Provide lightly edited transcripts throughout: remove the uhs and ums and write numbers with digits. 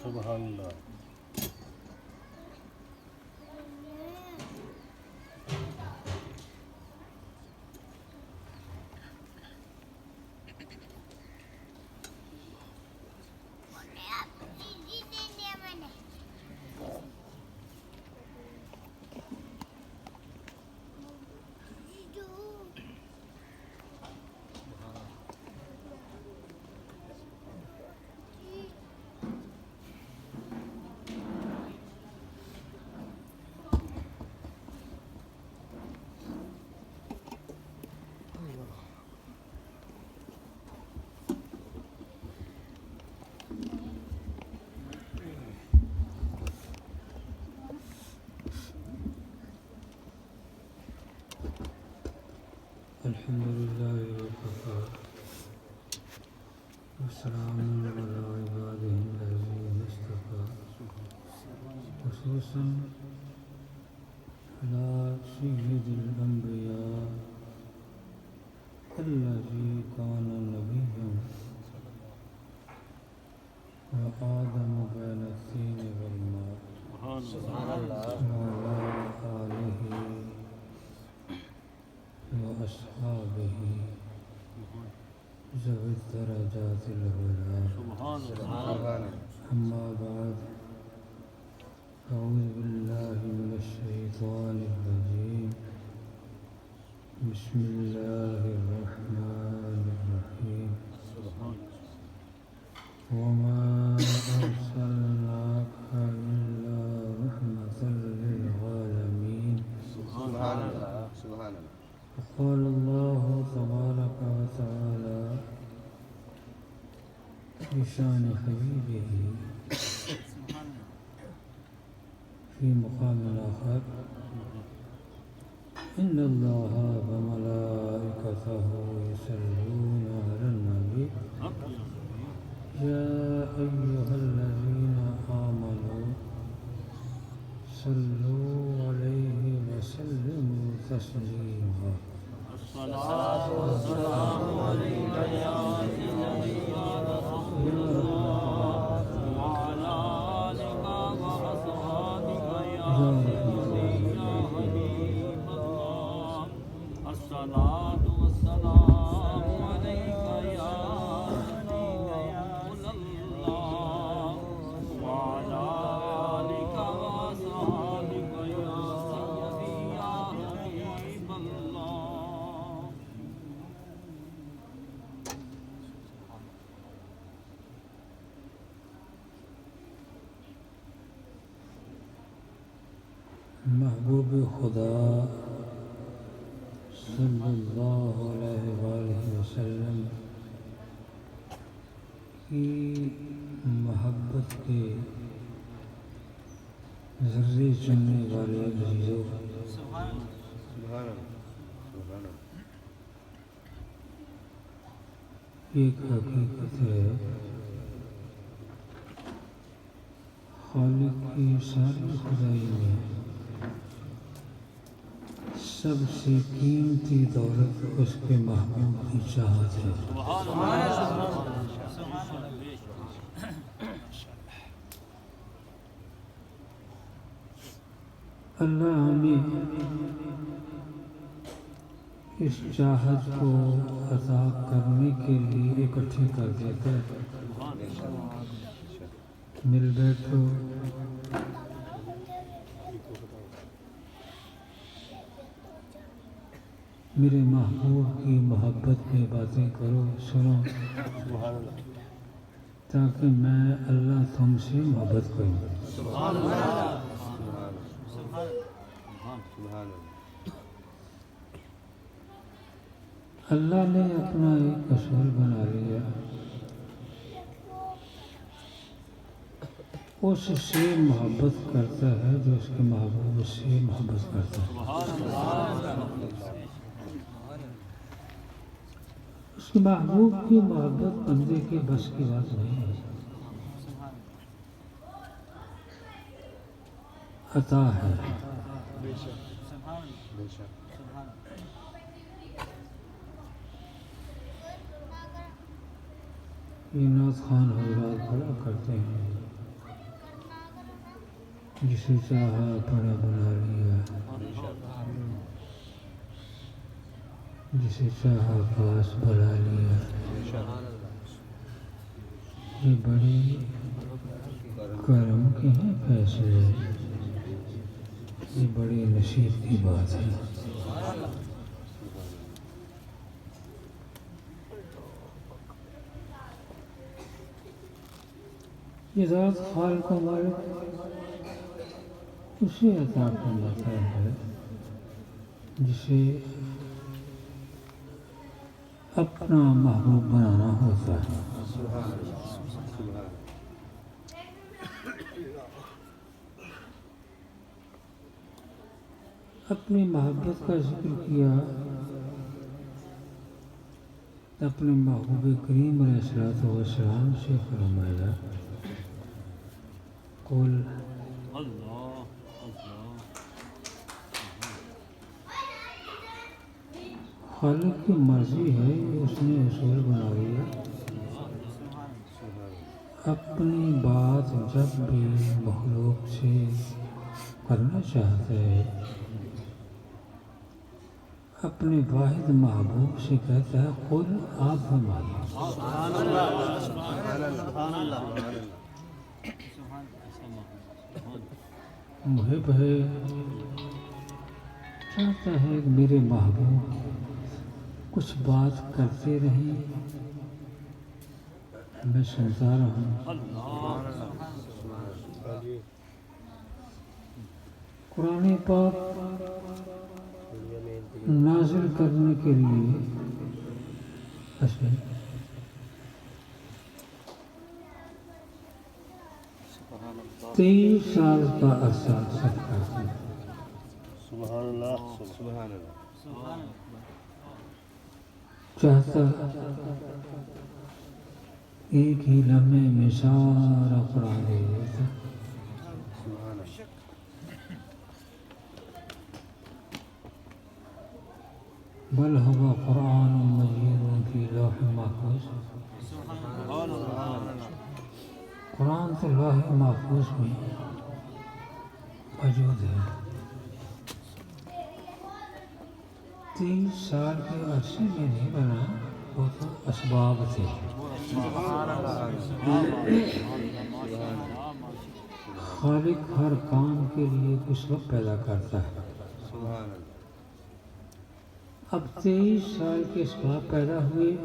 سبحان اللہ. الحمد لله وكفى وسلام على عباده الذين اصطفى خصوصا على سيد الأنبياء الذي كان نبيا وآدم بين الطين والماء وعلى آله وأصحابه ذوي الدرجات العلى. أما بعد، أعوذ بالله من الشيطان الرجيم. بسم الله الرحمن الرحيم. وما أرسلناك إلا رحمة للعالمين. سبحان الله سبحان الله. وقال الله تبارك وتعالى في شأن حبيبه في مقام آخر: إن الله وملائكته يصلون على النبي يا أيها الذين آمنوا صلوا عليه وسلموا تسليما. الصلاة والسلام عليك يا سيدي يا رسول الله وعلى آلك وأصحابك يا سيدي يا حبيب الله. الصلاة والسلام عليك يا رسول الله وعلى آلك وأصحابك يا سيدي يا حبيب الله. محبوب خدا صلی اللہ علیہ وآلہ وسلم کی محبت کے ذرے چننے والے عزیزوں، سبحان اللہ سبحان اللہ. ایک حقیقت ہے، خالق کی ساری خدائی میں سب سے قیمتی دولت اس کے محبوب کی چاہت ہے. اللہ ہمیں اس چاہت کو عطا کرنے کے لیے اکٹھے کر دیتا ہے. مل بیٹھو، میرے محبوب کی محبت میں باتیں کرو، سنو، تاکہ میں اللہ تم سے محبت کروں. سبحان اللہ سبحان اللہ. اللہ نے اپنا ایک اصول بنا لیا، اس سے محبت کرتا ہے جو اس کے محبوب سے محبت کرتا ہے. اس کے محبوب کی محبت بندے کے بس کی بات نہیں ہے، عطا ہے. یہ نعت خوان حضرات بڑا کرتے ہیں، جسے چاہا اپنا بنا لیا، جسے چاہا پاس بلا لیا۔ یہ بڑے کرم کے ہیں فیصلے، یہ بڑے نصیب کی بات ہے۔ یہ ذات خالق و مالک اسے عطا فرماتا ہے جسے اپنا محبوب بنانا ہوتا ہے۔ اپنی محبت کا ذکر کیا، اپنے محبوب کریم علیہ السلام سے فرمایا، قل اللہ اللہ خالق کی مرضی ہے، اس نے اصول بنا لیا۔ اپنی بات جب بھی مخلوق سے کرنا چاہتا ہے، اپنے واحد محبوب سے کہتا ہے قل آپ فرمائیے۔ سبحان اللہ سبحان اللہ محب ہے، چاہتا ہے کہ میرے محبوب کچھ بات کرتے رہیں، میں سنتا رہوں۔ قرآن پاک نازل کرنے کے لیے 23 سال کا عرصہ صرف کرتے ہیں۔ سبحان اللہ سبحان اللہ۔ چاہتا ایک ہی لمحے میں سارا قرآن دے دیتا، سبحان اللہ۔ بل ہوا قرآن مجید فی لوح محفوظ۔ قرآن تو لوح محفوظ میں موجود ہے۔ 23 سال کے عرصے میں نہیں بنا، وہ تو اسباب تھے۔ خالق ہر کام کے لیے کچھ وقت پیدا کرتا ہے۔ سبحان اللہ۔ اب 23 سال کے اسباب پیدا ہوئے،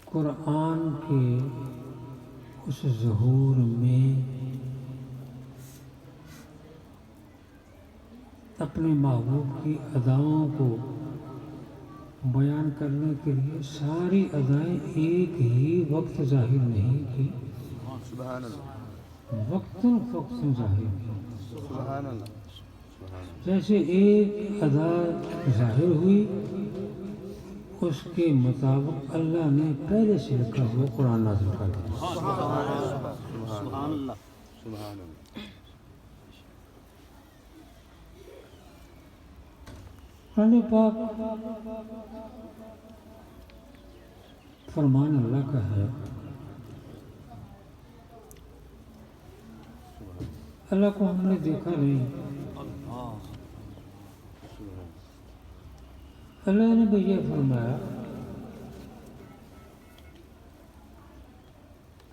قرآن کے اس ظہور میں اپنے محبوب کی اداؤں کو بیان کرنے کے لیے ساری ادائیں ایک ہی وقت ظاہر نہیں کی، سبحان اللہ وقتاً فوقتاً ظاہر کی۔ سبحان اللہ۔ جیسے ایک ادا ظاہر ہوئی، اس کے مطابق اللہ نے پہلے سے لکھا ہوا قرآن نازل کر دیا۔ سبحان اللہ سبحان اللہ۔ قرآن پاک فرمان اللہ کا ہے۔ اللہ کو ہم نے دیکھا نہیں، اللہ نے بھی یہ فرمایا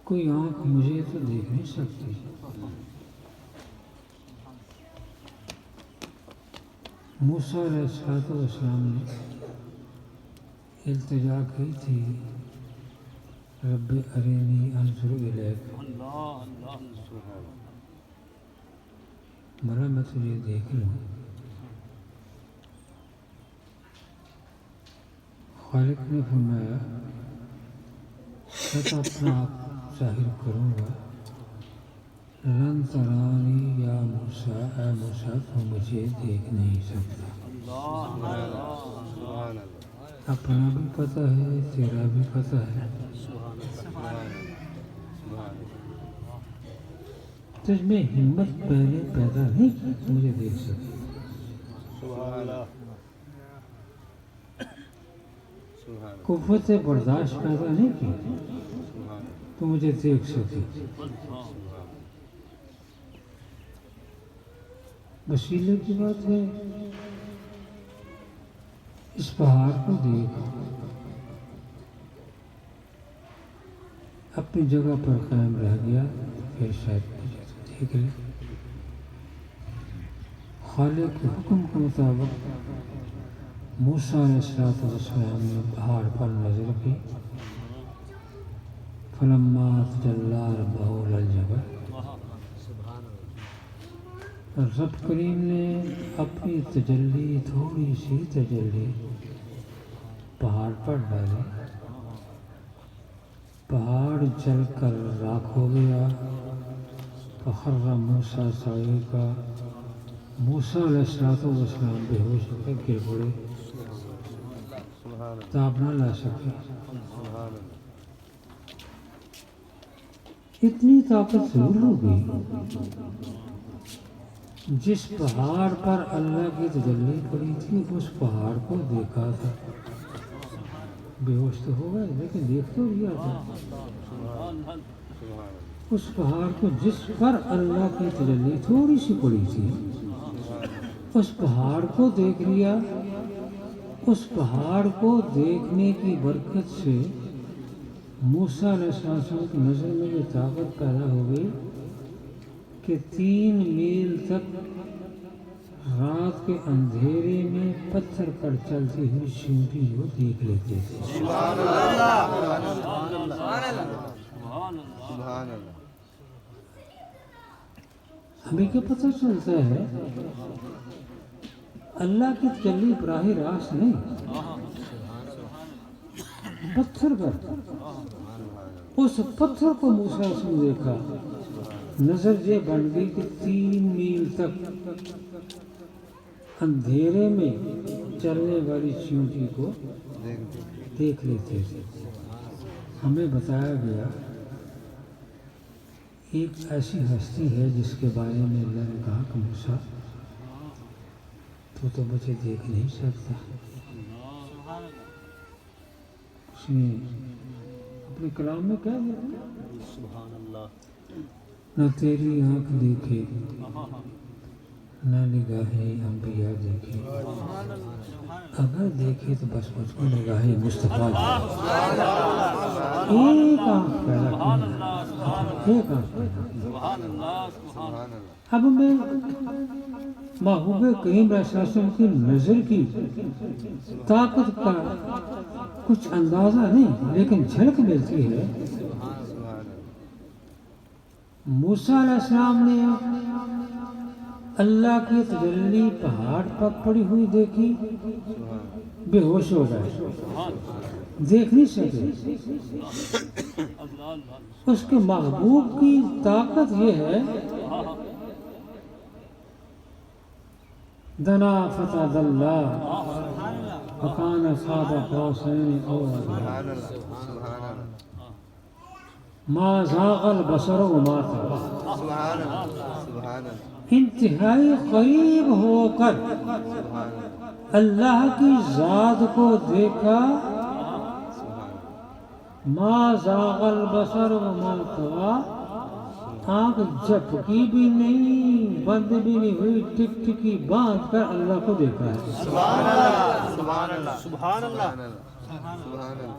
کوئی آنکھ مجھے تو دیکھ نہیں سکتی، موسیٰ علیہ السلام نے التجا کی تھی، رب ارینی انظر الیک، مرا میں تجھے دیکھ لوں۔ خالق نے فرمایا میں تو اپنا آپ ظاہر کروں گا، لن ترانی یا موسیٰ، اے موسیٰ تو مجھے دیکھ نہیں سکتا۔ اپنا بھی پتہ ہے، تیرا بھی پتہ ہے، تجھ میں ہمت پہلے پیدا نہیں کی مجھے دیکھ سکے۔ قوت برداشت پیدا نہیں کی تو مجھے دیکھ سکے۔ وسیلے کی بات ہے، اس پہاڑ کو دیکھ، اپنی جگہ پر قائم رہ گیا، پھر شاید مجھے تو دیکھ لے۔ خالق کے حکم کے مطابق موسیٰ علیہ السلام نے پہاڑ پر نظر کی، فلما تجلی ربہ للجبل، رب کریم نے اپنی تجلی، تھوڑی سی تجلی پہاڑ پر ڈالی، پہاڑ جل کر راکھ ہو گیا، فخر موسیٰ صعیقا، موسیٰ علیہ السلام بے ہوش ہو کر گر پڑے، تاب نہ لا سکے۔ اتنی طاقت ضرور ہوگی، جس پہاڑ پر اللہ کی تجلی پڑی تھی اس پہاڑ کو دیکھا تھا، بے ہوش تو ہو گئے لیکن دیکھ تو لیا تھا۔ اس پہاڑ کو جس پر اللہ کی تجلی تھوڑی سی پڑی تھی اس پہاڑ کو دیکھ لیا۔ اس پہاڑ کو دیکھنے کی برکت سے موسیٰ علیہ السلام کی نظر میں یہ طاقت پیدا ہو گئی کہ 3 میل تک رات کے اندھیرے میں پتھر پر چلتی ہوئی چیونٹی کو دیکھ لیتے تھے۔ سبحان اللہ۔ ہمیں کیا پتہ چلتا ہے؟ اللہ کی تجلی براہ راست نہیں، پتھر پر، اس پتھر کو موسیٰ نے دیکھا، نظر یہ بن گئی کہ 3 میل تک اندھیرے میں چلنے والی چیونٹی کو دیکھ لیتے تھے۔ ہمیں بتایا گیا ایک ایسی ہستی ہے جس کے بارے میں اللہ نے کہا کہ موسیٰ تو مجھے دیکھ نہیں سکتا۔ اس نے اپنے کلام میں کہہ دیا، سبحان اللہ، نہ تیری آنکھ دیکھے نہ نگاہیں انبیاء دیکھے، اگر دیکھے تو بس مجھ کو نگاہ مصطفیٰ ایک آنکھ پیدا کی، ایک آنکھ پیدا کی۔ اب میں محبوب کریم علیہ السلام کی نظر کی طاقت کا کچھ اندازہ نہیں لیکن جھلک ملتی ہے۔ موسیٰ علیہ السلام نے اللہ کی تجلی پہاڑ پر پڑی ہوئی دیکھی، بے ہوش ہو گئے، دیکھ نہیں سکے۔ اس کے محبوب کی طاقت یہ ہے، دنا فتدلی وکان قاب قوسین او ادنی ما زاغ البصر وما طغى۔ انتہائی قریب ہو کر اللہ کی ذات کو دیکھا، ما زاغ البصر وما طغى، آنکھ جھپکی بھی نہیں، بند بھی نہیں ہوئی، ٹک ٹکی باندھ کر اللہ کو دیکھا ہے۔ سبحان اللہ، سبحان اللہ، سبحان اللہ، سبحان اللہ،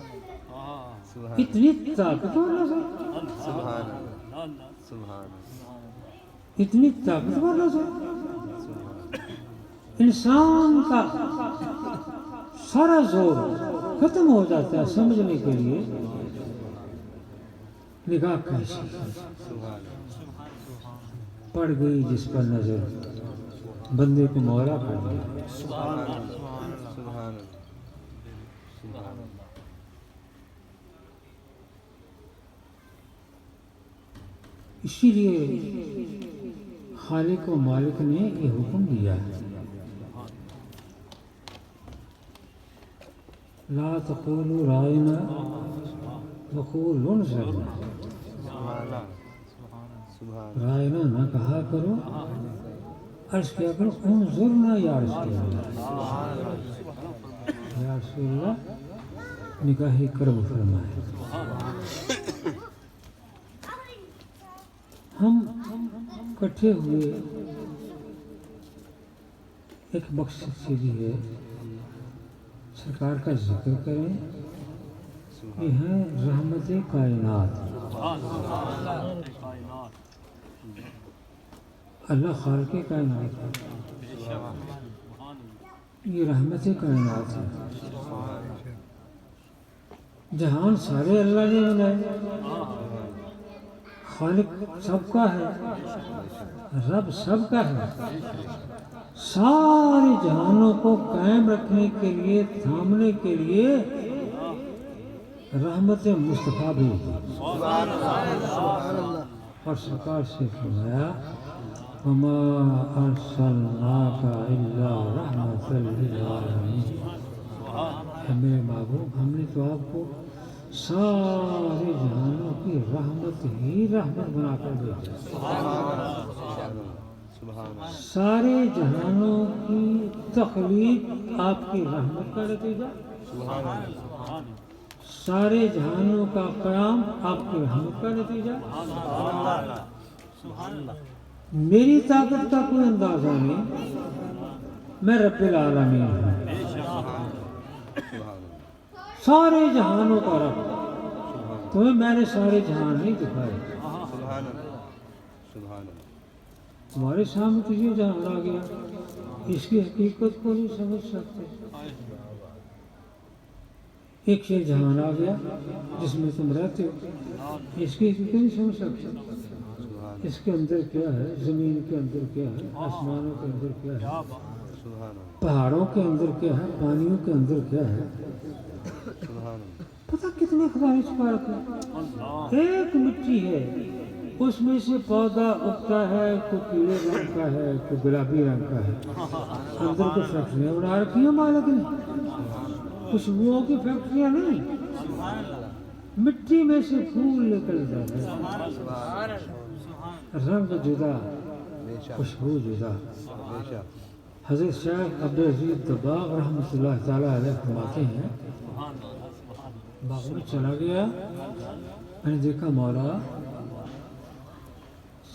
اتنی طاقتور نظر، سبحان اللہ، سبحان اللہ، اتنی طاقتور نظر، انسان کا سارا زور ختم ہو جاتا ہے سمجھنے کے لیے نگاہ کیسی پڑ گئی جس پر نظر، بندے کو مولا کر دیا۔ سبحان اللہ، سبحان اللہ، اسی لیے خالق و مالک نے یہ حکم دیا ہے، لا تقولوا رائنا وقولوا انظرنا، رائنا نہ کہا کرو، عرض کیا کرو انظرنا یا رسول اللہ، یا رسول اللہ نگاہ کرم فرمائے۔ ہم کٹھے ہوئے ایک مقصد سے بھی ہے سرکار کا ذکر کریں، یہ ہے رحمت کائنات۔ اللہ خالق کائنات ہے، یہ رحمت کائنات ہے۔ جہان سارے اللہ نے بنائے، خالق سب کا ہے، رب سب کا ہے۔ سارے جہانوں کو قائم رکھنے کے لیے، تھامنے کے لیے رحمت مصطفیٰ بھی دی، اور سرکار سے فرمایا وما ارسلناک الا رحمۃ للعالمین، میرے محبوب ہم نے تو آپ کو سارے جہانوں کی رحمت ہی رحمت بنا کر بھیجا۔ سارے جہانوں کی تخلیق آپ کی رحمت کا نتیجہ، سارے جہانوں کا قیام آپ کی رحمت کا نتیجہ۔ میری طاقت کا کوئی اندازہ نہیں، میں رب العالمین ہوں، سارے جہانوں کا رب۔ تمہیں میں نے سارے جہان نہیں دکھائے، تمہارے سامنے تجھے جہان آ گیا، اس کی حقیقت کو نہیں سمجھ سکتے۔ ایک شے جہان آ گیا جس میں تم رہتے ہو، اس کی حقیقت نہیں سمجھ سکتے۔ اس کے اندر کیا ہے، زمین کے اندر کیا ہے، آسمانوں کے اندر کیا ہے، پہاڑوں کے اندر کیا ہے، پانیوں کے اندر کیا ہے، پتہ کتنے خدا نے چھپا رکھا ہے۔ ایک مٹی ہے، اس میں سے پودا اگتا ہے، کوئی پیلے رنگ کا ہے، کوئی گلابی رنگ کا ہے، اندر کو فیکٹریاں بنا رکھی ہیں مالک نے، خوشبوؤں کی فیکٹریاں نہیں، مٹی میں سے پھول نکلتا ہے، رنگ جدا، خوشبو جدا۔ حضرت شیخ عبدالعزیز دباغ رحمۃ اللہ تعالیٰ علیہ فرماتے ہیں، باغ میں چلا گیا، میں نے دیکھا مولا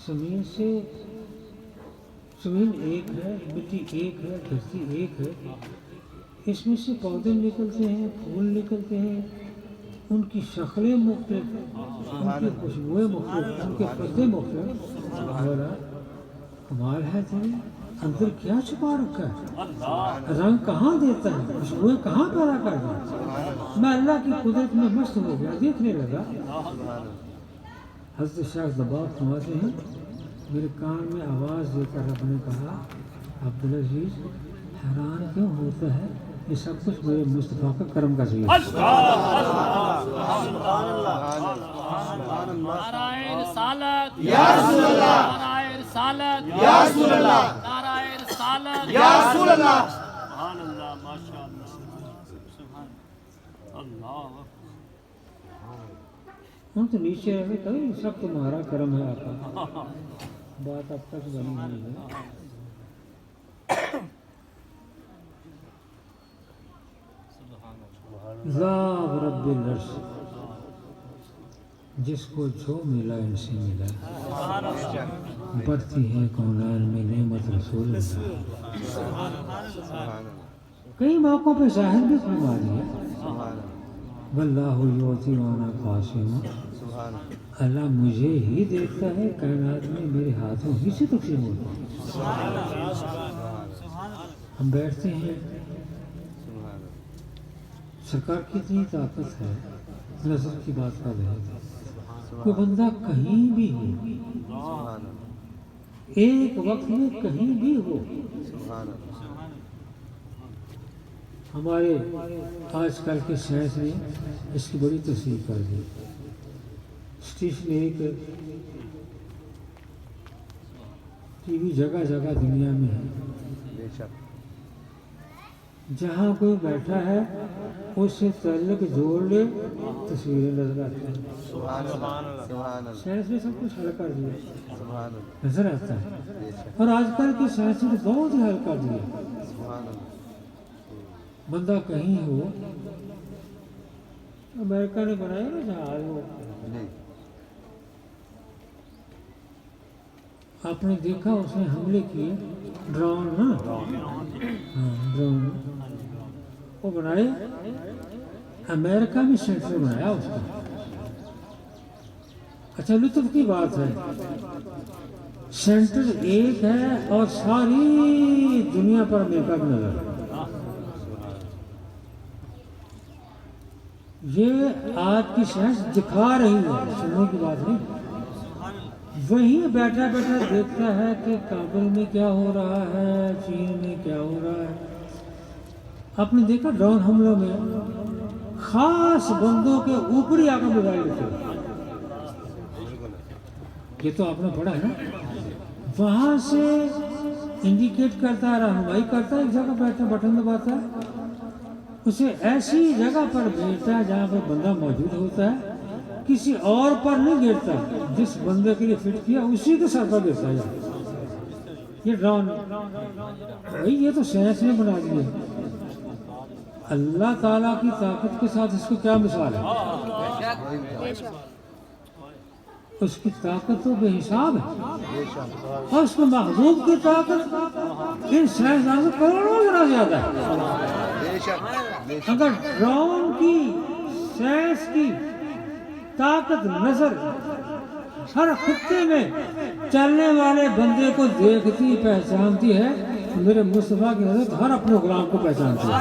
زمین ایک ہے، مٹی ایک ہے، دھرتی ایک ہے، اس میں سے پودے نکلتے ہیں، پھول نکلتے ہیں، ان کی شکلیں مختلف، ان کی خوشبوئیں مختلف، ان کے پتے مختلف۔ مولا کمال ہے تیرے اندر کیا چھپا رکھا ہے، رنگ کہاں دیتا ہے، خوشبوئیں کہاں پیدا کرتا ہے۔ میں اللہ کی قدرت میں مست ہو گیا، دیکھنے لگا۔ حضرت شیخ دباغ فرماتے ہیں میرے کان میں آواز دے کر رب نے کہا عبدالعزیز حیران کیوں ہوتا ہے، یہ سب کچھ میرے مصطفیٰ کا کرم کا ذریعہ ہے۔ نعرہ رسالت یا رسول اللہ، نعرہ رسالت یا رسول اللہ، نعرہ رسالت یا رسول اللہ۔ سبحان اللہ، ماشاءاللہ، سبحان اللہ۔ ہم تو نیچے رہے تھے، سب تمہارا کرم ہے آقا، بات اب تک بنی ہوئی ہے۔ ذاق رب العرش، جس کو جو ملا ان سے ملا، بڑھتی ہے کونین میں نعمت رسول اللہ۔ کئی موقعوں پہ ظاہر بھی فرما دیا واللہ یعطی وانا قاسم، اللہ مجھے ہی دیکھتا ہے، کائنات میں میرے ہاتھوں ہی سے تقسیم ہوتا ہے۔ ہم بیٹھتے ہیں، سرکار کی اتنی طاقت ہے، نظر کی بات کر رہے تھے، کوئی بندہ کہیں بھی ہو، ایک وقت میں کہیں بھی ہو، ہمارے آج کل کے سائنس نے اس کی بڑی تصدیق کر دی۔ اسٹیشن ایک ٹی وی جگہ جگہ دنیا میں ہے، جہاں کوئی بیٹھا ہے اس سے تعلق جوڑ لے تصویریں نظر آتی ہیں۔ سائنس نے سب کچھ حل کر دیا، نظر آتا ہے۔ اور آج کل کی سائنس نے بہت ہی حل کر دیا، بندہ کہیں ہو، امریکہ نے بنایا نا جہاز وہ، آپ نے دیکھا اس نے حملے کیے ڈرون نا، ہاں ڈرون وہ بنائے، امریکہ میں سینٹر بنایا اس کا۔ اچھا لطف کی بات ہے، سینٹر ایک ہے اور ساری دنیا پر امریکہ کی نظر ہے۔ یہ آج کی سائنس دکھا رہی ہے، سننے کی بات نہیں، وہیں بیٹھا بیٹھا دیکھتا ہے کہ کابل میں کیا ہو رہا ہے، چین میں کیا ہو رہا ہے۔ آپ نے دیکھا ڈرون حملوں میں خاص بندوں کے اوپر ہی آ کر موبائل لیتے ہیں، یہ تو آپ نے پڑھا ہے نا، وہاں سے انڈیکیٹ کرتا ہے، رہنمائی کرتا ہے، ایک جگہ بیٹھا بٹن دباتا ہے، اسے ایسی جگہ پر بھیجتا ہے جہاں پہ بندہ موجود ہوتا ہے، کسی اور پر نہیں گرتا، جس بندے کے لیے فٹ کیا اسی کے سر پر گرتا ہے۔ یہ ڈرون بھائی یہ تو سائنس نے بنا دیا، اللہ تعالیٰ کی طاقت کے ساتھ اس کو کیا مثال ہے؟ اس کی طاقت تو بے حساب ہے، اور اس کے محبوب کی طاقت ان سائنسدانوں سے کروڑوں گنا زیادہ ہے۔ اگر ڈرون کی سائنس کی طاقت نظر ہر خطے میں چلنے والے بندے کو دیکھتی پہچانتی ہے، میرے مصطفیٰ کی حضرت ہر اپنے غلام کو پہچانتی ہے۔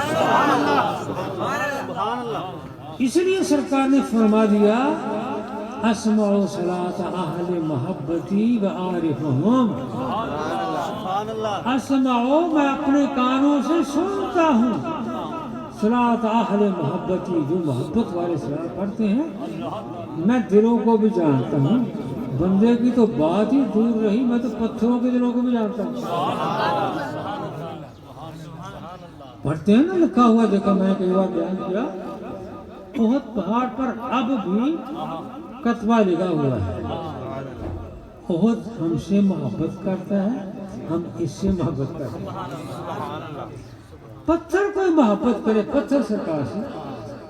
اس لیے سرکار نے فرما دیا اسمع صلاۃ اہل محبتی و عارفہم، اسمع میں اپنے کانوں سے سنتا ہوں صلاۃ اہل محبتی، جو محبت والے صلاۃ پڑھتے ہیں، میں دلوں کو بھی جانتا ہوں، بندے کی تو بات ہی دور رہی، میں تو پتھروں کے دلوں کو بھی جانتا ہوں۔ پڑھتے ہیں نا لکھا ہوا، دیکھا میں نے کئی بار بیان کیا، احد پہاڑ پر اب بھی کتبہ لکھا ہوا ہے، احد ہم سے محبت کرتا ہے، ہم اس سے محبت کرتے ہیں۔ پتھر کوئی محبت کرے، پتھر سرکار سے،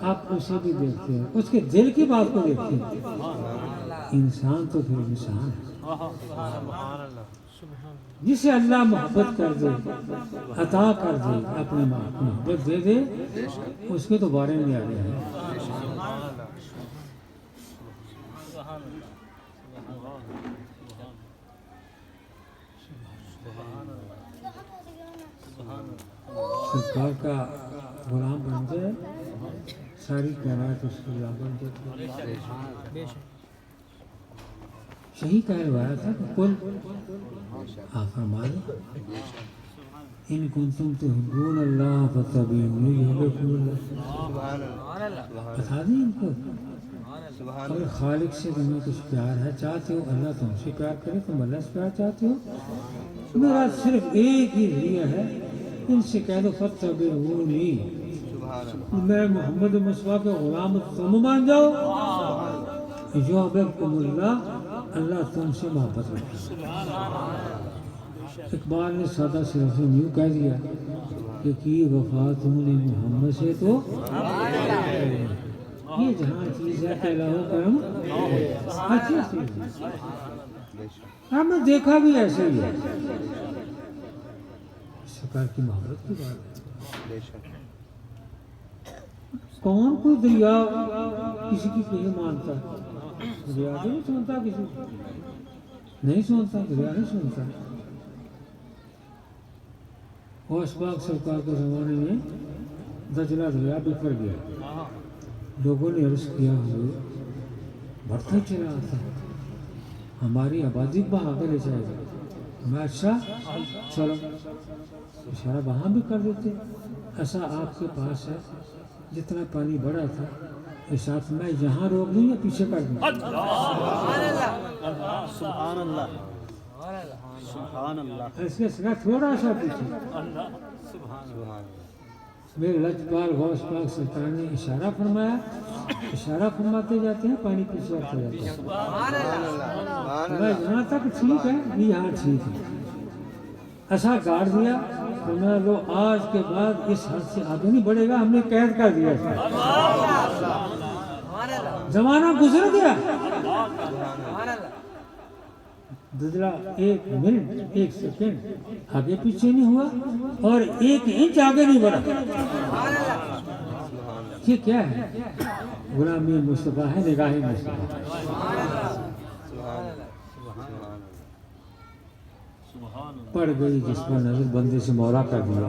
آپ اسے بھی دیکھتے ہیں، اس کے دل کی بات کو دیکھتے ہیں۔ انسان تو پھر انسان ہے، جسے اللہ محبت کر دے، عطا کر دے، اپنے محبت دے دے، اس کے تو بارے میں آ رہے ہیں۔ سرکار کا غلام بن جائے، ساری کائنات اس کی غلام بن جاتی۔ صحیح کہلوایا تھا کہ کل آپ فرمائیں ان کنتم تحبون اللہ فاتبعونی یحببکم اللہ، بتا دیں ان کو، اگر خالق سے تمہیں کچھ پیار ہے، چاہتے ہو اللہ تم سے پیار کرے، تم اللہ سے پیار چاہتے ہو، میرا صرف ایک ہی ذریعہ ہے، ان سے کہہ دو فاتبعونی، میں محمد مصطفیٰ کے غلام تم مان جاؤ، یحببکم اللہ، اللہ تم سے محبت رکھے۔ اقبال نے سادہ سے لفظ یوں کہہ دیا کہ کی وفا تم نے محمد سے تو یہ جہاں چیز ہے کہ لہو کرم اچھی چیز ہے، ہم نے دیکھا بھی ایسے ہی ہے، سرکار کی محبت کی بات ہے۔ کون کوئی دریا کسی کی کہیں مانتا ہے؟ دریا نہیں سنتا، کسی نہیں سنتا، دریا نہیں سنتا۔ غوث پاک سرکار کے زمانے میں دجلہ دریا بکھر گیا، لوگوں نے عرض کیا ہوئے بڑھتا چلا آتا، ہماری آبادی وہاں آگے لے جائے گا۔ میں اچھا چلو، اشارہ وہاں بھی کر دیتے، ایسا آپ کے پاس ہے جتنا پانی بڑا تھا، اس ساتھ میں یہاں روک دوں یا پیچھے کر دوں؟ سبحان اللہ، سبحان اللہ، ایسے سنا تھوڑا سا پیچھے۔ میرے لجپال غوث پاک سرکار نے اشارہ فرمایا، اشارہ فرماتے جاتے ہیں، پانی پیچھے آتا جاتا ہے، میں یہاں تک ٹھیک ہے، یہاں ٹھیک ہے، ایسا گاڑ دیا، فرمایا لو آج کے بعد اس حد سے آگے نہیں بڑھے گا، ہم نے قید کر دیا، زمانہ گزر گیا، ددلا 1 منٹ 1 سیکنڈ آگے پیچھے نہیں ہوا اور 1 انچ آگے نہیں بڑھا. یہ کیا ہے؟ غلامی مصطفیٰ ہے، نگاہ مصطفیٰ. پڑ گئی جس پر نظر بندے سے مولا کر دیا.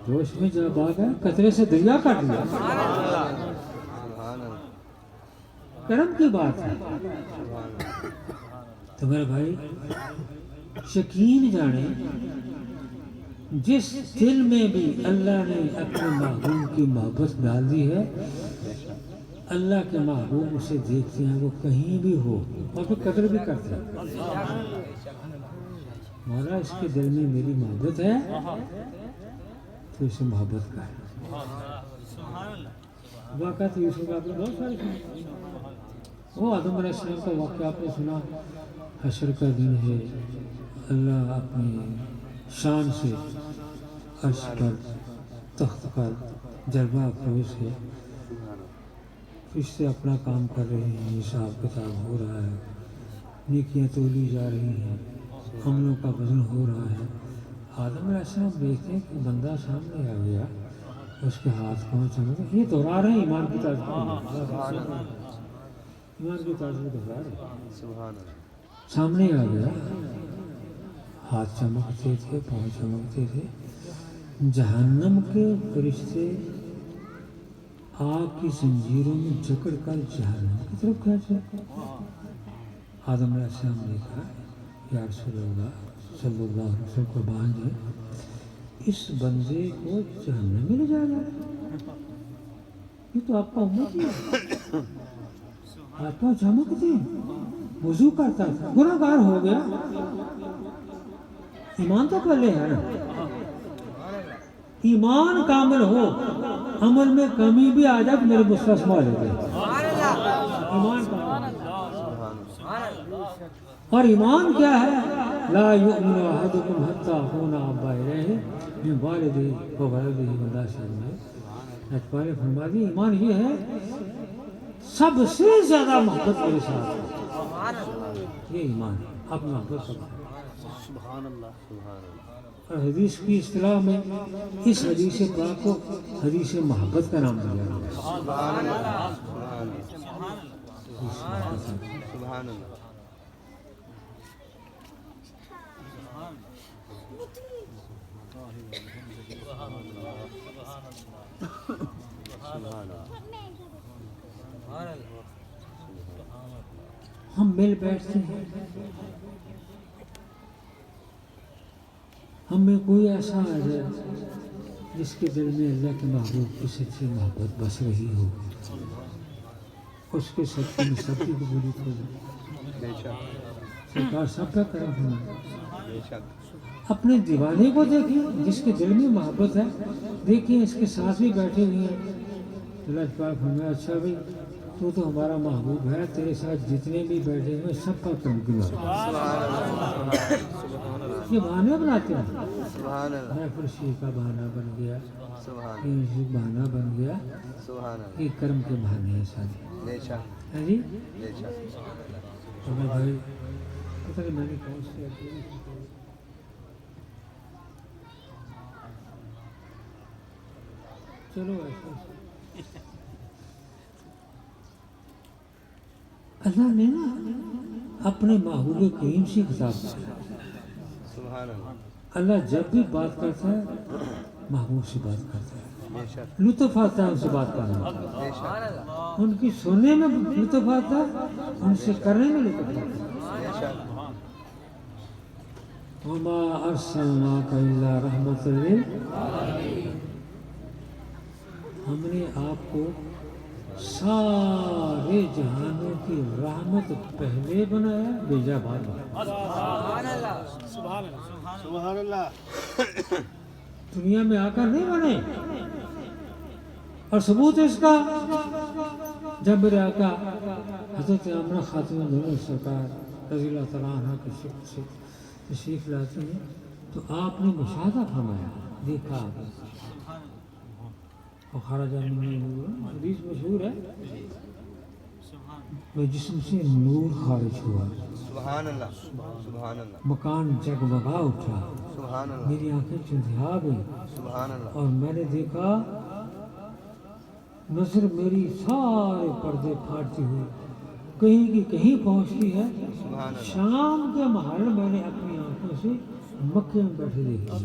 جوش میں جب آ گیا قطرے سے دریا کر دیا. کرم کی بات ہے. تو میرے بھائی یقین جانے جس دل میں بھی اللہ نے اپنے محبوب کی محبت ڈال دی ہے، اللہ کے محبوب اسے دیکھتے ہیں، وہ کہیں بھی ہو اور پھر قدر بھی کرتے ہیں. مولا اس کے دل میں میری محبت ہے تو اسے محبت کا ہے. واقعات یوسف آپ نے بہت سارے سنے. وہ آدم علیہ السلام کا واقعہ آپ نے سنا. حشر کا دن ہے، اللہ اپنی شان سے عرش پر تخت پر جلوہ افروز ہے. فرشتے اپنا کام کر رہے ہیں، حساب کتاب ہو رہا ہے، نیکیاں تولی جا رہی ہیں، عملوں کا وزن ہو رہا ہے. آدم علیہ السلام دیکھتے ہیں کہ بندہ سامنے آ گیا، اس کے ہاتھ پاؤں چمک رہے. یہ دوہرا رہے ہیں ایمان کی تازگی، ایمان کی تازگی دوہرا رہے ہیں. سامنے آ گیا، ہاتھ چمکتے تھے، پاؤں چمکتے تھے. جہنم کے فرشتے آگ کی زنجیروں میں جکڑ کر جہنم کی طرف کھینچ رہے. آدم علیہ السلام نے کہا یا رسول اللہ صلی اللہ علیہ وسلم قربان جائے، اس بندے کو جہنم میں لے جایا جائے. یہ تو آپ کا امت ہی ہے. آپ کا چمکتے وضو کرتا تھا، گناہ گار ہو گیا، ایمان تو پہلے ہے نا. ایمان کامل ہو، عمل میں کمی بھی آ جائے میرے مستثنا لے گئے. ایمان کامل. اور ایمان کیا ہے؟ لا یؤمن احدکم حتی اکون احب الیہ من والدہ وولدہ والناس اجمعین. پہلے فرما دی ایمان یہ ہے سب سے زیادہ محبت میرے ساتھ ہے. یہ ایمان ہے، اپنا محبت سبحان اللہ. اور حدیث کی اصطلاح میں اس حدیث پاک کو حدیث محبت کا نام دیا گیا. سبحان اللہ. ہم مل بیٹھتے ہیں، ہم میں کوئی ایسا آ جائے جس کے دل میں اللہ کے محبوب کی سچی محبت بس رہی ہو، اس کے سچے میں سب کی قبولیت ہو جائے. سرکار سب کا کرم فرمائے. اپنے دیوانے کو دیکھیں جس کے دل میں محبت ہے، دیکھیں اس کے ساتھ بھی بیٹھے ہوئے ہیں. اللہ پاک فرمایا اچھا بھائی تو ہمارا محبوب ہے، تیرے ساتھ جتنے بھی بیٹھے ہوئے سب کا کرم کیا. یہ بہانے بناتے ہیں. میں فرشی کا بہانہ بن گیا، یہ بہانہ بن گیا. یہ کرم کے بہانے ہیں سارے. ہے جی. تو میں بھائی پتہ نہیں میں نے کون سے چلو ایسے اللہ نے نا اپنے محبوب کریم سے خطاب کیا. اللہ جب بھی بات کرتا ہے محبوب سے بات کرتا ہے، لطف آتا ہے ان سے بات کرنا، ان کی سننے میں لطف آتا ہے، ان سے کرنے میں لطف آتا ہے. وما ارسلناک الا رحمۃ للعالمین. ہم نے آپ کو سارے جہانوں کی رحمت پہلے بنایا، بھیجا بعد بنایا. سبحان اللہ. دنیا میں آ کر نہیں بنے. اور ثبوت اس کا جب میرے آقا حضرت آمنہ خاتون دونوں سرکار رضی اللہ تعالیٰ عنہ کی شکل سے تشریف لاتے ہیں تو آپ نے مشاہدہ فرمایا، دیکھا. اور خارج حدیث مشہور ہے میں جسم سے نور خارج ہوا، سبحان اللہ سبحان اللہ مکان جگمگا اٹھا، سبحان اللہ میری آنکھیں چندھیا گئی سبحان اللہ اور میں نے دیکھا نظر میری سارے پردے پھاڑتی ہوئی کہیں کی کہیں پہنچتی ہے۔ سبحان اللہ شام کے محل میں نے اپنی آنکھوں سے مکے میں بیٹھے دیکھا۔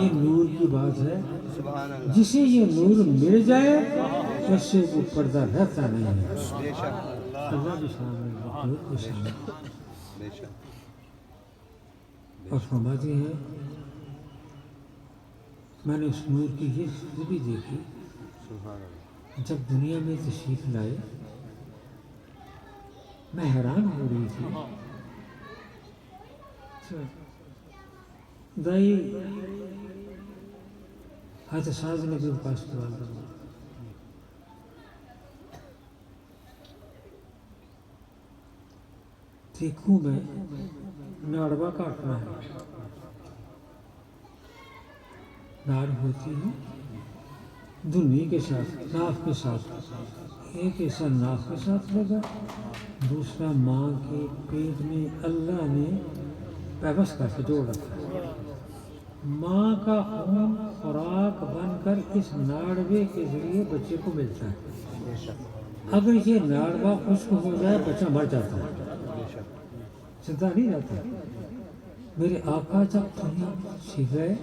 یہ نور کی بات ہے، سبحان اللہ جسے یہ نور مل جائے اس سے وہ پردہ رہتا نہیں ہے۔ بے شک اللہ کی شان ہے، مخلوق کی شان ہے۔ بے شک اور فرماتی ہیں میں نے اس نور کی یہ خوبی دیکھی، سبحان اللہ جب دنیا میں تشریف لائے میں حیران ہو رہی تھی۔ دائی حضرت صاحب نے بھی پاس سوال کرنا، دیکھوں میں ناڑوا کاٹنا ہے، ناڑ ہوتی ہے دھنی کے ساتھ، ناف کے ساتھ، ایک ایسا ناف کے ساتھ لگا، دوسرا ماں کے پیٹ میں اللہ نے پیبس کر کے جوڑ رکھا۔ ماں کا خون خوراک بن کر اس ناڑوے کے ذریعے بچے کو ملتا ہے۔ بے شک اگر یہ ناڑوا خشک ہو جائے بچہ مر جاتا ہے، بے شک زندہ نہیں رہتا۔ میرے آقا جب دنیا سیکھ گئے،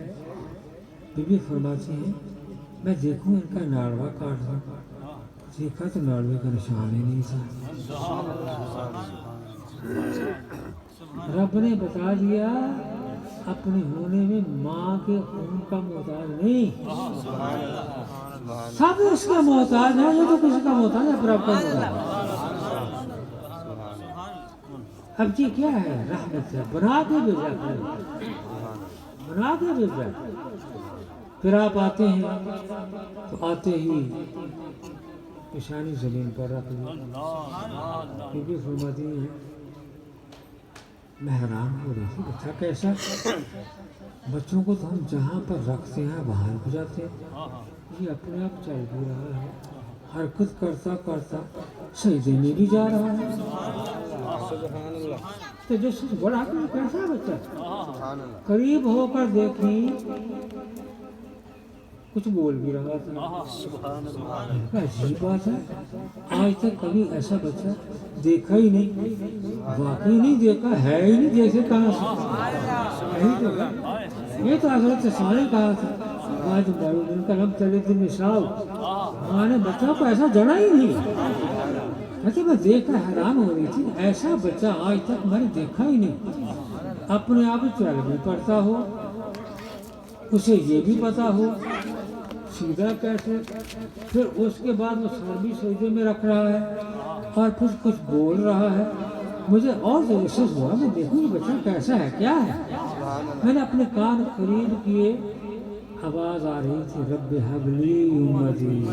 بی بی فرماتی ہیں میں دیکھوں ان کا ناڑوا کاٹ دوں، دیکھا تو ناڑوے کا نشان ہی نہیں تھا۔ رب نے بتا دیا اپنے ہونے میں ماں کے خون کا محتاج نہیں، سب اس کا محتاج ہے، یہ تو کسی کا محتاج ہے، پر آپ کا محتاج ہے۔ اب جی کیا ہے؟ رحمت ہے، بنا کے بھیجا، بنا کے بھیجا۔ پھر آپ آتے ہیں تو آتے ہی پیشانی زمین پر رکھ لی، کیونکہ فرماتی ہیں میں حیران ہو رہی تھی بچہ کیسا؟ بچوں کو تو ہم جہاں پر رکھتے ہیں وہاں رک جاتے ہیں، یہ اپنے آپ چل بھی رہا ہے، حرکت کرتا کرتا سجدے میں بھی جا رہا ہے۔ سبحان اللہ تو جو سب بڑا کیسا بچہ؟ سبحان اللہ قریب ہو کر دیکھیں کچھ بول بھی رہا تھا۔ عجیب بات ہے، آج تک کبھی ایسا بچہ دیکھا ہی نہیں، واقعی نہیں دیکھا ہے ہی نہیں، دیکھے کہاں سے؟ یہی تو ہے، یہ تو حضرت اسماعیل نے کہا تھا آج ان کا لم تلد النساء، ماں نے بچہ کو ایسا جڑا ہی نہیں۔ میں دیکھ کر حیران ہو رہی تھی، ایسا بچہ آج تک میں نے دیکھا ہی نہیں، اپنے آپ چل بھی پڑتا ہو، اسے یہ بھی پتا ہو سیدھا کیسے، پھر اس کے بعد وہ سر بھی سجدے میں رکھ رہا ہے اور پھر کچھ بول رہا ہے۔ مجھے اور محسوس ہوا میں دیکھوں یہ بچہ کیسا ہے، کیا ہے۔ میں نے اپنے کان قریب کیے، آواز آ رہی تھی رب ہب لی امتی،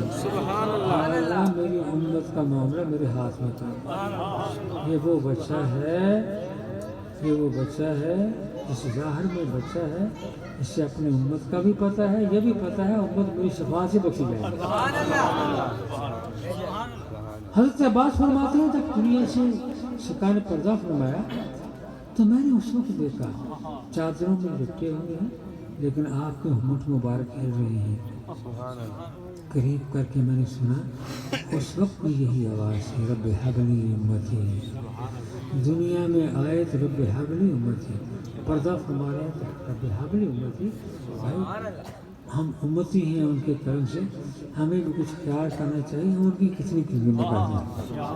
اللہ میری امت کا معاملہ میرے ہاتھ میں تھا۔ یہ وہ بچہ ہے، یہ وہ بچہ ہے جس ظاہر میں بچہ ہے، اس سے اپنی امت کا بھی پتہ ہے، یہ بھی پتہ ہے امت میری شفاعت سے بخشی جائے گی۔ حضرت عباس فرماتے ہیں جب دنیا سے سرکار نے پردہ فرمایا تو میں نے اس وقت دیکھا چادروں میں لپٹے ہوئے ہیں لیکن آپ کے ہونٹ مبارک ہل رہے ہیں۔ قریب کر کے میں نے سنا اس وقت بھی یہی آواز تھی رب ہب لی امتی، دنیا میں آئے تو رب ہب لی امتی، پردہ فرما رہے ہیں تو رب ہب لی امتی۔ بھائی ہم امتی ہیں ان کے کرم سے، ہمیں بھی کچھ خیال کرنا چاہیے، ہم ان کی کتنی خدمت کرتے ہیں،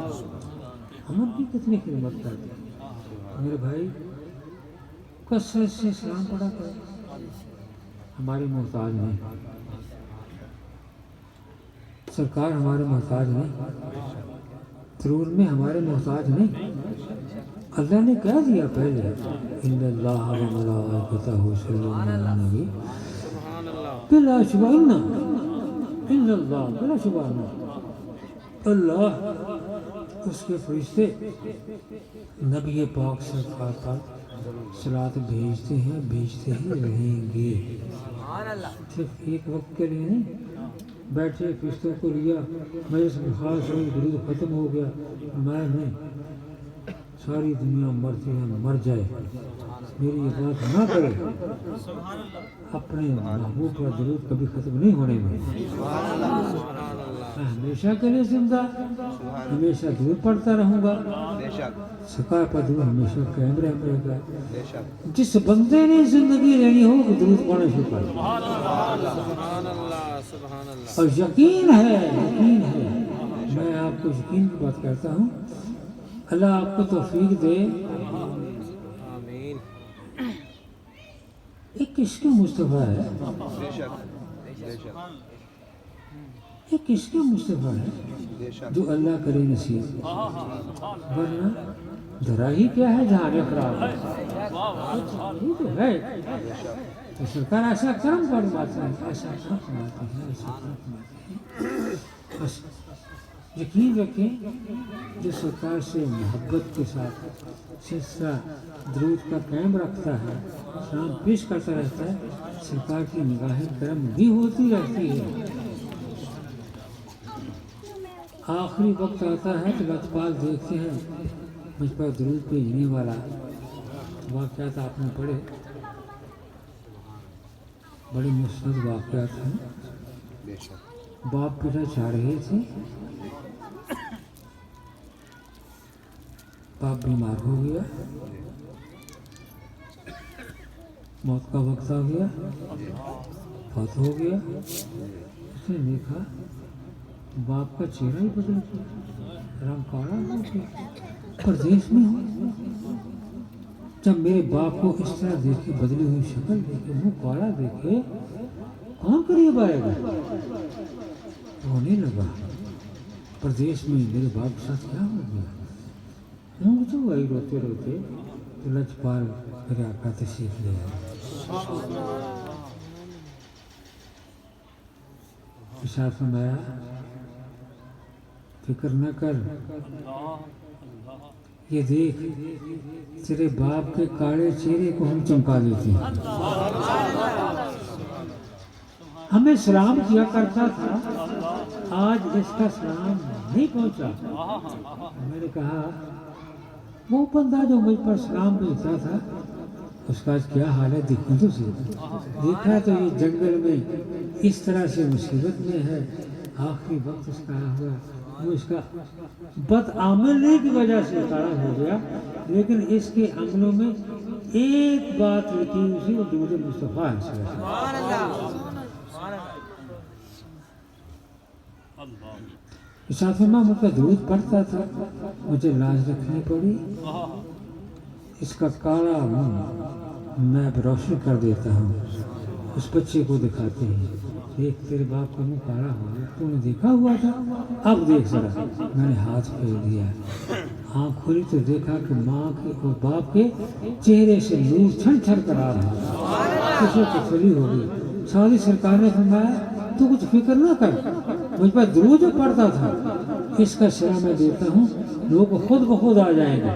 ہم ان کی کتنی خدمت کرتے ہیں۔ میرے بھائی کثرت سے سلام پڑھا کریں، ہمارے محتاج نہیں، سرکار ہمارے محتاج نہیں، ضرور میں ہمارے محتاج نہیں۔ اللہ نے کہہ دیا پہلے ان اللہ و ملائکتہ یصلون علی النبی، بلا شبہ ان اللہ بلا شبہ اللہ اس کے فرشتے نبی پاک سرکار پر صلوات بھیجتے ہیں، بھیجتے ہی رہیں گے، صرف ایک وقت کے لیے نہیں، بیٹھے فرشتوں کو لیا، مجلس میں خاص ہوئی، درود ختم ہو گیا، میں نہیں، ساری دنیا مرتی ہے، مر جائے، میری یہ بات نہ کرے، اپنے محبوب کا درود کبھی ختم نہیں ہونے میں، میں ہمیشہ کے لیے زندہ، ہمیشہ درود پڑھتا رہوں گا، بے شک سرکار پر درود ہمیشہ قائم رہے گا۔ بے شک جس بندے نے زندگی لینی ہو وہ درود پڑھنا شروع کر دے، سبحان اللہ سبحان اللہ اور یقین ہے میں آپ کو یقین کی بات کرتا ہوں، اللہ آپ کو توفیق دے، آمین ایک عشق مصطفیٰ ہے، بے شک بے شک ایک عشق مصطفیٰ ہے بے شک جو اللہ کرے نصیب، ورنہ دھرا ہی کیا ہے جہان خراب ہے، یہ تو ہے، تو سرکار ایسا کرم فرماتے ہیں، ایسا کرم فرماتے ہیں، ایسا کرم فرماتے ہیں، بس یقین رکھیں جو سرکار سے محبت کے ساتھ سلسلہ درود کا قائم رکھتا ہے، سلام پیش کرتا رہتا ہے، سرکار کی نگاہ کرم بھی ہوتی رہتی ہے۔ آخری وقت آتا ہے تو لطفال دیکھتے ہیں مجھ پر درود بھیجنے والا، واقعات آپ نے پڑھے، بڑے مثبت واقعات ہیں۔ بے شک باپ بیٹا چاہ رہے تھے، باپ بیمار ہو گیا، موت کا وقت آ گیا، فوت ہو گیا، اس نے دیکھا باپ کا چہرہ ہی بدل گیا، رنگ کالا ہو گیا، پردیس میں ہوں، جب میرے باپ کو اس طرح دیکھے، بدلی ہوئی شکل دیکھے، منہ کالا دیکھے، کون قریب آئے گا؟ رونے لگا، پردیس میں میرے باپ کے ساتھ کیا ہو گیا؟ تو وہی روتے روتے تو لجپال میرے آقا تشریف لے آئے، ارشاد فرمایا فکر نہ کر، یہ دیکھ تیرے باپ کے کالے چہرے کو ہم چمکا دیتے ہیں، ہمیں سلام کیا کرتا تھا، آج اس کا سلام نہیں پہنچا۔ میں نے کہا وہ بندہ جو مجھ پر سلام بھیجتا تھا اس کا آج کیا حال ہے، دیکھوں تو صحیح، دیکھا تو یہ جنگل میں اس طرح سے مصیبت میں ہے، آخری وقت اس کا ہوا، وہ اس کا بد عملی کی وجہ سے اتارا ہو گیا، لیکن اس کے عملوں میں ایک بات لکھی ہوئی تھی، وہ درود مصطفیٰ ہے۔ ساتھ میں مجھ کا درود پڑھتا تھا، مجھے لاج رکھنی پڑی، اس کا کالا منہ میں اب روشن کر دیتا ہوں، اس بچے کو دکھاتے ہیں، دیکھ تیرے باپ کا منہ کالا ہو گیا، تو نے دیکھا ہوا تھا، اب دیکھ ذرا، میں نے ہاتھ پھیر دیا، آنکھ کھولی تو دیکھا کہ ماں کے اور باپ کے چہرے سے نور چھن چھن کر آ رہا ہے، کسی کو چلی ہو گئی۔ سعودی سرکار نے فرمایا تو کچھ فکر نہ کر، مجھ پر درود جو پڑھتا تھا اس کا صلہ میں دیتا ہوں، لوگ خود بخود آ جائیں گے۔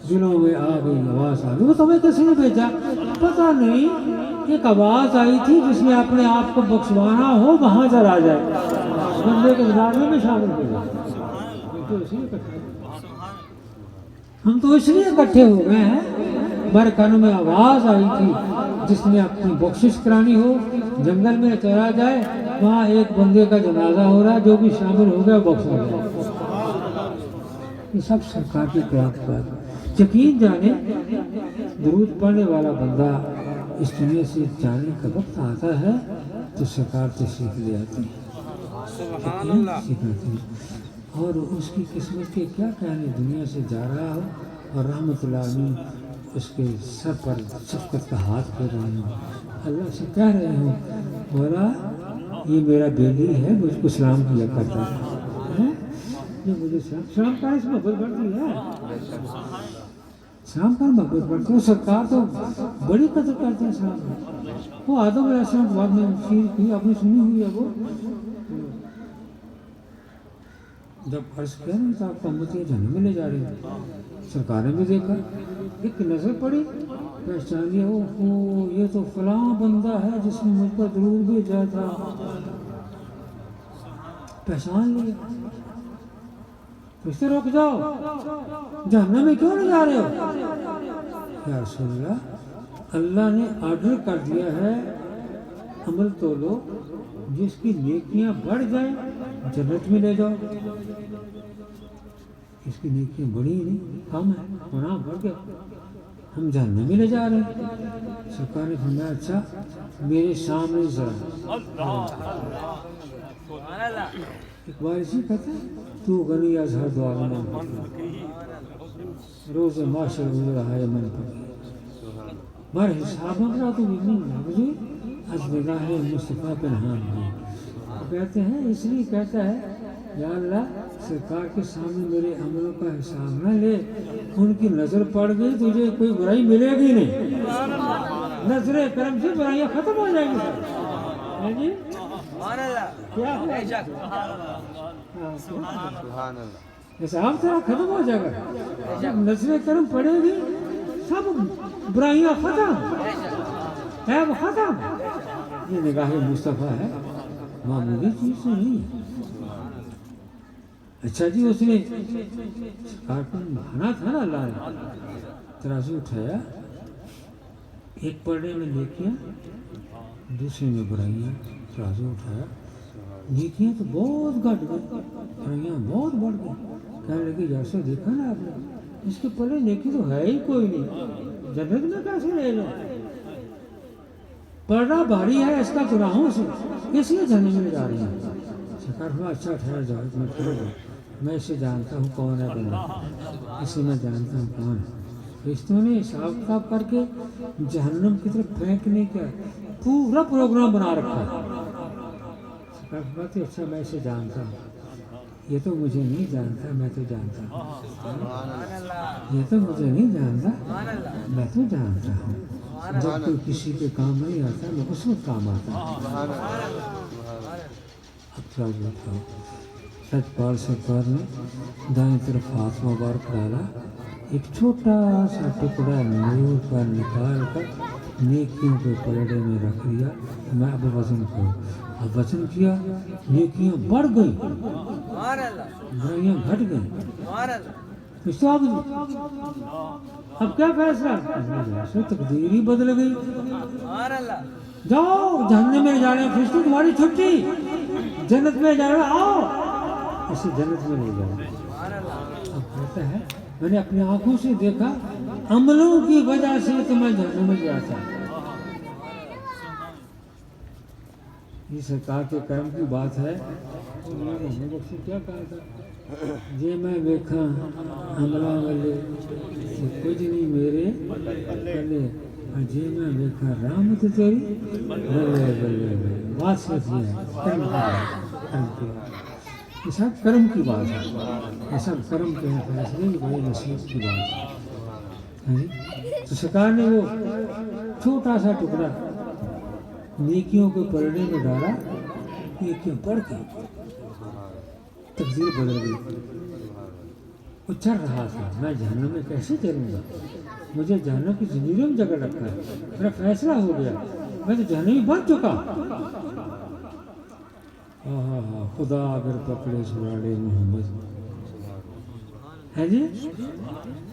دلوں میں آ گئی آواز آ گئی، وہ تمہیں کس نے بھیجا؟ پتہ نہیں، ایک آواز آئی تھی جس میں اپنے آپ کو بخشوانا ہو وہاں سے آ جائے، بندے کے گزارنے میں شامل ہو جائے۔ ہم تو اس لیے اکٹھے ہو گئے ہیں، ہمارے کانوں میں آواز آئی تھی جس نے اپنی بخشش کرانی ہو، جنگل میں چلا جائے، وہاں ایک بندے کا جنازہ ہو رہا ہے، جو بھی شامل ہو گیا بخش ہو گیا۔ یہ سب سرکار کی قیادت پر یقین جانے، درود پڑھنے والا بندہ اس دنیا سے جانے کا وقت آتا ہے تو سرکار تشریف لے آتے ہیں، سبحان اللہ سکھاتے ہیں، اور اس کی قسمت کے کیا کہنے، دنیا سے جا رہا ہو اور رحمت اللہ علیہ اس کے سر پر شفقت کا ہاتھ پھیر رہے ہوں، اللہ سے کہہ رہے ہوں مولا یہ میرا بیلی ہے، مجھ کو سلام کیا کرتا ہے، یہ مجھے سلام کا اس محبت بڑھتی ہے، سلام کا محبت بڑھتی ہے، سرکار تو بڑی قدر کرتے ہیں سلام کا۔ وہ آدم علیہ السلام کے بعد میں شیر کی آپ نے سنی ہوئی ہے، وہ جب عرض کیا نہیں تھا آپ کا امتی جہنم میں لے جا رہی ہے، سرکار نے بھی دیکھا، ایک نظر پڑی، پہچان لیا، اوہ یہ تو فلاں بندہ ہے جس نے مجھ پر درود بھیجا تھا، پہچان لیا. فرشتے رک جاؤ, جہنم میں کیوں نہیں جا رہے ہو؟ یا رسول اللہ, اللہ نے آرڈر کر دیا ہے عمل تولو, جس کی نیکیاں بڑھ جائیں جنت میں لے جاؤ. اس کی نیکیاں بڑی نہیں, کم ہے, گناہ بڑھ گیا, ہم جہنم میں لے جا رہے ہیں. سرکار نے فرمایا اچھا میرے سامنے ذرا. اقبال اسی کہتا ہے تو غنی از ہر دعا من روز معاشر میں رہا ہے من پر بر حساب اپنا تو نہیں مجھے از نگاہ مصطفیٰ پنہان ہے. کہتے ہیں اس لیے کہتا ہے یا اللہ سرکار کے سامنے میرے عملوں کا حساب نہ لے, ان کی نظر پڑ گئی تجھے کوئی برائی ملے گی نہیں. نظر کرم سے برائیاں ختم ہو جائیں گی. جی کیا سبحان اللہ. حساب تیرا ختم ہو جائے گا. جب نظر کرم پڑے گی سب برائیاں ختم, عیب ختم. یہ نگاہ مصطفیٰ ہے, معمولی چیز نہیں ہے. اچھا جی اس نے سرکار کو بہانا تھا نا, اللہ نے ترازو اٹھایا, ایک پڑھنے میں نیکیاں دوسرے میں برائیاں. ترازو اٹھایا, نیکیاں تو بہت گھٹ گئی, برائیاں بہت بڑھ گئی. کہنے لگے جیسے دیکھا نا آپ نے, اس کے پلے نیکی تو ہے ہی کوئی نہیں, جنت میں کیسے لے لو. پڑھنا بھاری ہے اس کا گناہوں سے, اس لیے جنت میں جا رہی ہے. سرکار ہوا اچھا ٹھہر جاؤ, میں ٹھہر جاؤ, میں اسے جانتا ہوں کون ہے بندہ, اسے میں جانتا ہوں کون ہے. فرشتوں نے حساب کتاب کر کے جہنم کی طرف پھینکنے کا پورا پروگرام بنا رکھا ہے. سرکار فرماتے اچھا میں اسے جانتا ہوں, یہ تو مجھے نہیں جانتا, میں تو جانتا ہوں. یہ تو مجھے نہیں جانتا, میں تو جانتا ہوں. جب کوئی کسی کے کام نہیں آتا میں اس وقت کام آتا. سچ پال سرکار نے دائیں طرف ہاتھ مبارک ڈالا, ایک چھوٹا سا ٹکڑا نور کا نکال کر نیکیوں کے پلڑے میں رکھ دیا. میں اب وزن کروں. اب وزن کیا, نیکیاں بڑھ گئی, برائیاں گھٹ گئیں. اب کیا فیصلہ؟ تقدیر ہی بدل گئی. جاؤ جہنم میں جا رہے ہیں, فرشتے تمہاری چھٹی, جنت میں جا رہے آؤ, اسے جنت میں لے جاؤ. اب کہتا ہے میں نے اپنی آنکھوں سے دیکھا, عملوں کی وجہ سے تو میں جہنم میں گیا تھا. یہ سرکار کے کرم کی بات ہے. کیا کہا تھا, جے میں دیکھا عملوں والے کچھ نہیں میرے پلے, جے میں دیکھا رحمت تیری بلے بلے بلے. بات سچ ہے, یہ سب کرم کی بات ہے, یہ سب کرم کے فیصلے بڑے نصیب کی بات ہے. تو سرکار نے وہ چھوٹا سا ٹکڑا نیکیوں کے پلڑے میں ڈالا, نیکیاں پڑھ کے تقدیر بدل گئی. وہ چل رہا تھا, میں جہنم میں کیسے چلوں گا, مجھے جہنم کی زندگی میں جگہ رکھا ہے, میرا فیصلہ ہو گیا, میں تو جہنمی بن چکا. خدا اگر پکڑے چھڑاڑے محمد ہے جی,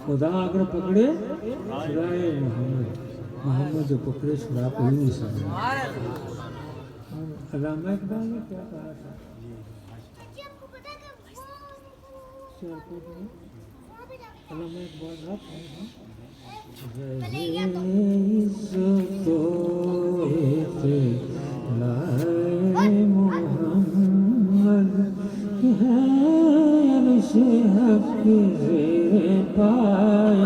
خدا اگر پکڑے چھڑائے محمد, محمد جو پکڑے چھڑا کوئی نہیں سکتا. علامہ اقبال نے کیا کہا تھا, علامہ اقبال محمد پائے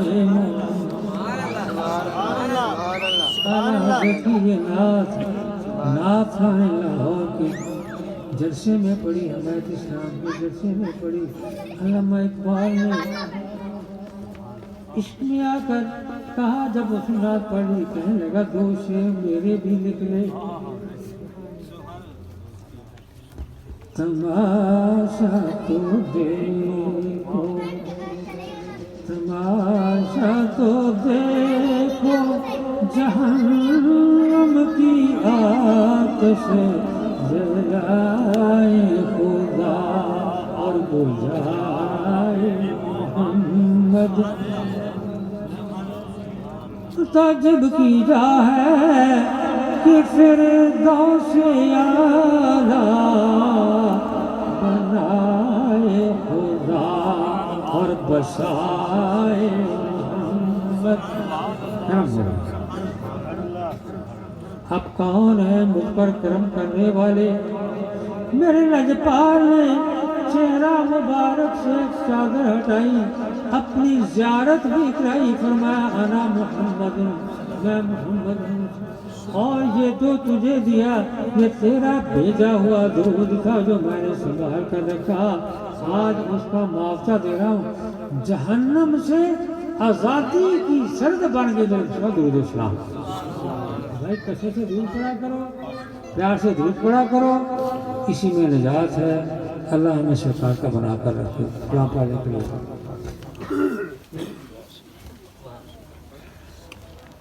نعت لاہور کے جلسے میں پڑھی, حمایت اسلام کے جلسے میں پڑھی. علامہ اقبال نے عشق میں آ کر کہا, جب اس رات پڑھی کہنے لگا دو شعر میرے بھی لکھ لے. تماشا تو دیکھو, تماشا تو دیکھو, جہنم کی آتش جلائے خدا کو جائے محمد تعجب کی جا ہے کہ فردوس اعلیٰ بنائے خدا اور بسائے محمد. اب کون ہے مجھ پر کرم کرنے والے؟ میرے لجپال نے چہرہ مبارک سے ایک چادر ہٹائی، اپنی زیارت بھی کرائی، فرمایا انا محمد، میں محمد ہوں، اور یہ جو تجھے دیا یہ تیرا بھیجا ہوا درود تھا جو میں نے سنبھال کر رکھا، آج اس کا معاوضہ دے رہا ہوں. جہنم سے آزادی کی سرد بن کے درود اسلام. بھائی کثرت سے درود پڑھا کرو، پیار سے درود پڑھا کرو، اسی میں نجات ہے. اللہ ہمیں شفاعت کا بنا کر رکھے. قرآن پڑھنے کے لیے